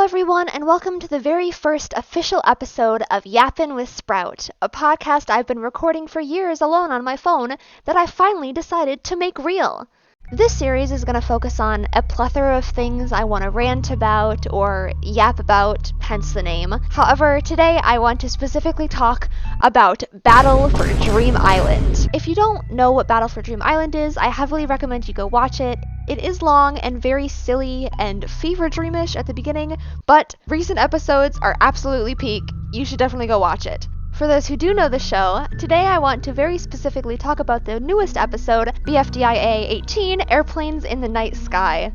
everyone, and welcome to the very first official episode of Yappin with Sprout, a podcast I've been recording for years alone on my phone that I finally decided to make real. This series is going to focus on a plethora of things I want to rant about or yap about, hence the name. However, today I want to specifically talk about Battle for Dream Island. If you don't know what Battle for Dream Island is, I heavily recommend you go watch it. It is long and very silly and fever dreamish at the beginning, but recent episodes are absolutely peak. You should definitely go watch it. For those who do know the show, today I want to very specifically talk about the newest episode, BFDI 18, Airplanes in the Night Sky.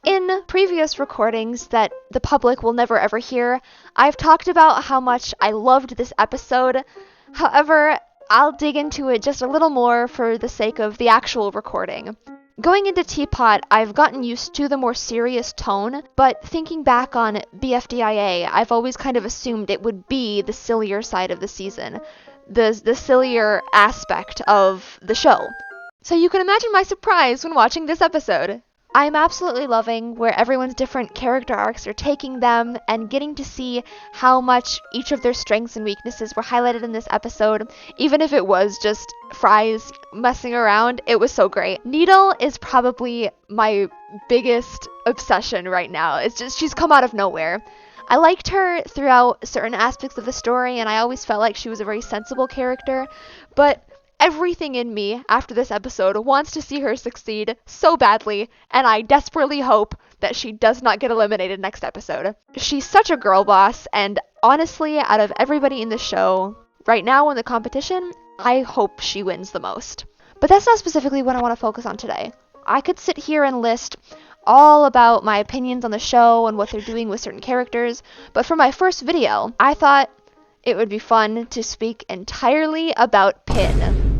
In previous recordings that the public will never ever hear, I've talked about how much I loved this episode. However, I'll dig into it just a little more for the sake of the actual recording. Going into Teapot, I've gotten used to the more serious tone, but thinking back on BFDIA, I've always kind of assumed it would be the sillier side of the season, the sillier aspect of the show. So you can imagine my surprise when watching this episode. I'm absolutely loving where everyone's different character arcs are taking them and getting to see how much each of their strengths and weaknesses were highlighted in this episode. Even if it was just Fries messing around, it was so great. Needle is probably my biggest obsession right now. It's just, she's come out of nowhere. I liked her throughout certain aspects of the story, and I always felt like she was a very sensible character, but everything in me after this episode wants to see her succeed so badly, and I desperately hope that she does not get eliminated next episode. She's such a girl boss, and honestly, out of everybody in the show, right now in the competition, I hope she wins the most. But that's not specifically what I want to focus on today. I could sit here and list all about my opinions on the show and what they're doing with certain characters, but for my first video, I thought it would be fun to speak entirely about Pin.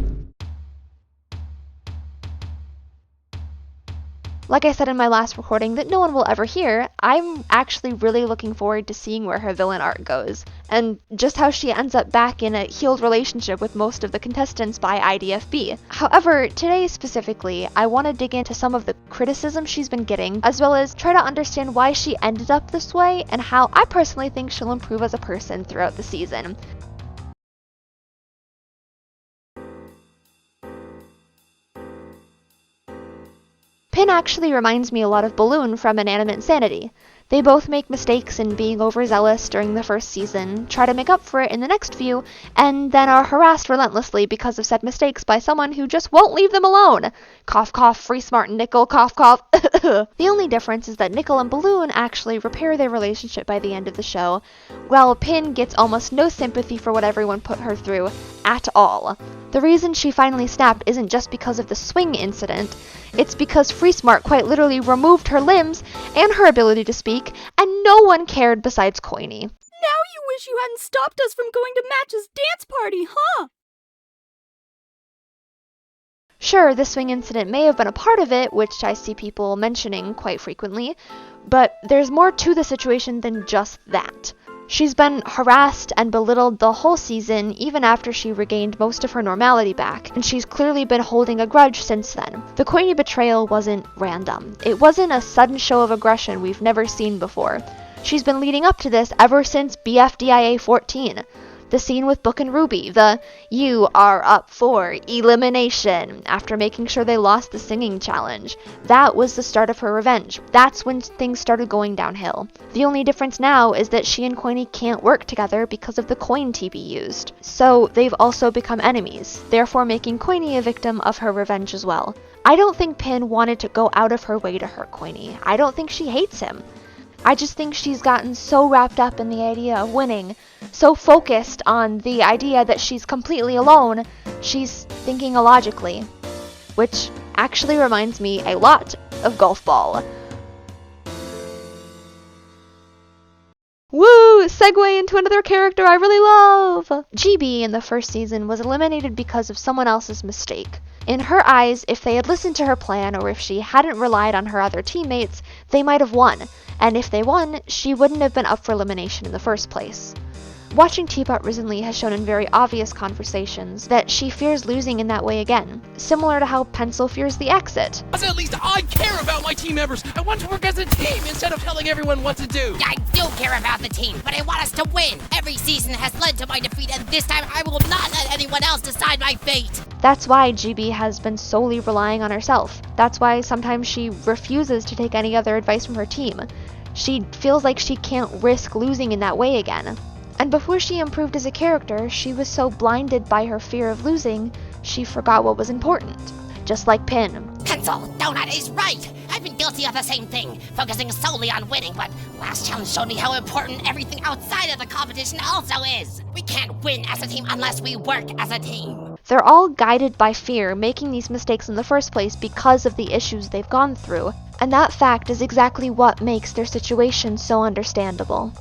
Like I said in my last recording that no one will ever hear, I'm actually really looking forward to seeing where her villain arc goes, and just how she ends up back in a healed relationship with most of the contestants by IDFB. However, today specifically, I want to dig into some of the criticism she's been getting, as well as try to understand why she ended up this way, and how I personally think she'll improve as a person throughout the season. Pin actually reminds me a lot of Balloon from Inanimate Insanity. They both make mistakes in being overzealous during the first season, try to make up for it in the next few, and then are harassed relentlessly because of said mistakes by someone who just won't leave them alone. Cough cough, free smart Nickel, cough cough. The only difference is that Nickel and Balloon actually repair their relationship by the end of the show, while Pin gets almost no sympathy for what everyone put her through at all. The reason she finally snapped isn't just because of the swing incident, it's because Free Smart quite literally removed her limbs and her ability to speak, and no one cared besides Coiny. Now you wish you hadn't stopped us from going to Match's dance party, huh? Sure, the swing incident may have been a part of it, which I see people mentioning quite frequently, but there's more to the situation than just that. She's been harassed and belittled the whole season, even after she regained most of her normality back, and she's clearly been holding a grudge since then. The Coiny betrayal wasn't random. It wasn't a sudden show of aggression we've never seen before. She's been leading up to this ever since BFDIA 14. The scene with Book and Ruby, the "you are up for elimination" after making sure they lost the singing challenge. That was the start of her revenge. That's when things started going downhill. The only difference now is that she and Coiny can't work together because of the coin TB used. So they've also become enemies, therefore making Coiny a victim of her revenge as well. I don't think Pin wanted to go out of her way to hurt Coiny. I don't think she hates him. I just think she's gotten so wrapped up in the idea of winning, so focused on the idea that she's completely alone, she's thinking illogically. Which actually reminds me a lot of Golf Ball. Woo! Segue into another character I really love! GB in the first season was eliminated because of someone else's mistake. In her eyes, if they had listened to her plan or if she hadn't relied on her other teammates, they might have won. And if they won, she wouldn't have been up for elimination in the first place. Watching Teapot recently has shown in very obvious conversations that she fears losing in that way again, similar to how Pencil fears the exit. At least I care about my team members. I want to work as a team instead of telling everyone what to do. I do care about the team, but I want us to win. Every season has led to my defeat, and this time I will not let anyone else decide my fate. That's why GB has been solely relying on herself. That's why sometimes she refuses to take any other advice from her team. She feels like she can't risk losing in that way again. And before she improved as a character, she was so blinded by her fear of losing, she forgot what was important. Just like Pin. Pencil, Donut is right. I've been guilty of the same thing, focusing solely on winning, but last challenge showed me how important everything outside of the competition also is. We can't win as a team unless we work as a team. They're all guided by fear, making these mistakes in the first place because of the issues they've gone through, and that fact is exactly what makes their situation so understandable.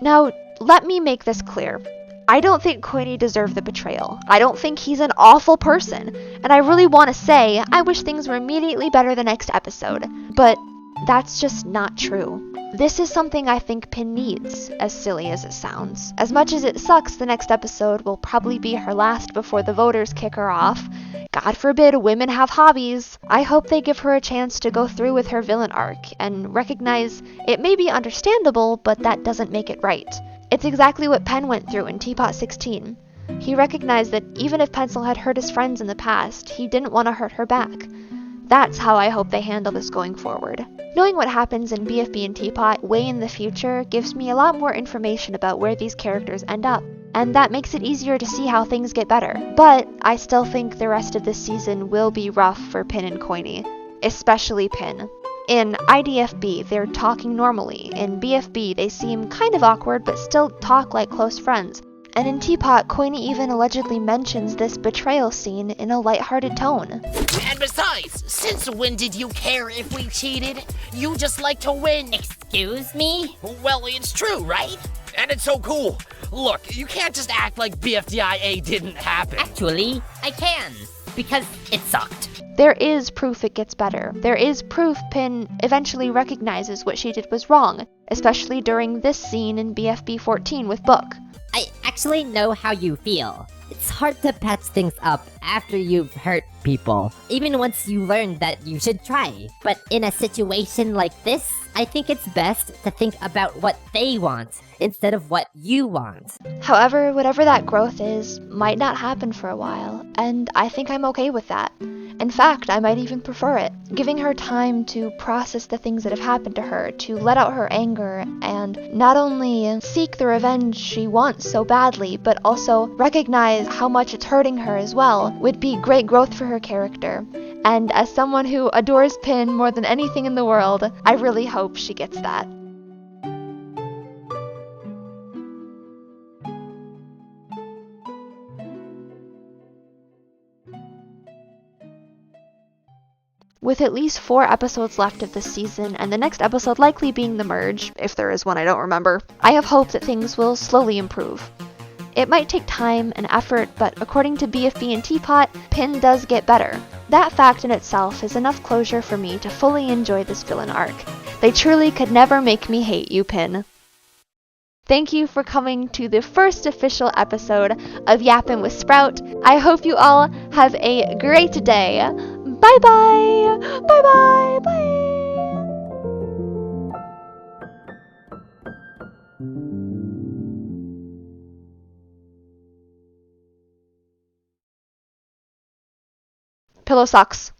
Now, let me make this clear. I don't think Queenie deserved the betrayal. I don't think he's an awful person. And I really want to say, I wish things were immediately better the next episode. But that's just not true. This is something I think Pin needs, as silly as it sounds. As much as it sucks, the next episode will probably be her last before the voters kick her off. God forbid women have hobbies. I hope they give her a chance to go through with her villain arc and recognize it may be understandable, but that doesn't make it right. It's exactly what Pen went through in Teapot 16. He recognized that even if Pencil had hurt his friends in the past, he didn't want to hurt her back. That's how I hope they handle this going forward. Knowing what happens in BFB and Teapot way in the future gives me a lot more information about where these characters end up, and that makes it easier to see how things get better. But I still think the rest of this season will be rough for Pin and Queenie, especially Pin. In IDFB, they're talking normally. In BFB, they seem kind of awkward but still talk like close friends. And in Teapot, Queenie even allegedly mentions this betrayal scene in a lighthearted tone. And besides, since when did you care if we cheated? You just like to win. Excuse me? Well, it's true, right? And it's so cool. Look, you can't just act like BFDIA didn't happen. Actually, I can, because it sucked. There is proof it gets better. There is proof Pin eventually recognizes what she did was wrong, especially during this scene in BFB 14 with Book. I actually know how you feel. It's hard to patch things up after you've hurt people, even once you learn that you should try. But in a situation like this, I think it's best to think about what they want instead of what you want. However, whatever that growth is might not happen for a while, and I think I'm okay with that. In fact, I might even prefer it, giving her time to process the things that have happened to her, to let out her anger, and not only seek the revenge she wants so badly, but also recognize how much it's hurting her as well, would be great growth for her character. And as someone who adores Pin more than anything in the world, I really hope she gets that. With at least 4 episodes left of this season, and the next episode likely being the merge, if there is one I don't remember, I have hope that things will slowly improve. It might take time and effort, but according to BFB and Teapot, Pin does get better. That fact in itself is enough closure for me to fully enjoy this villain arc. They truly could never make me hate you, Pin. Thank you for coming to the first official episode of Yappin' with Sprout. I hope you all have a great day. Bye bye! Bye bye! Bye! Pillow socks.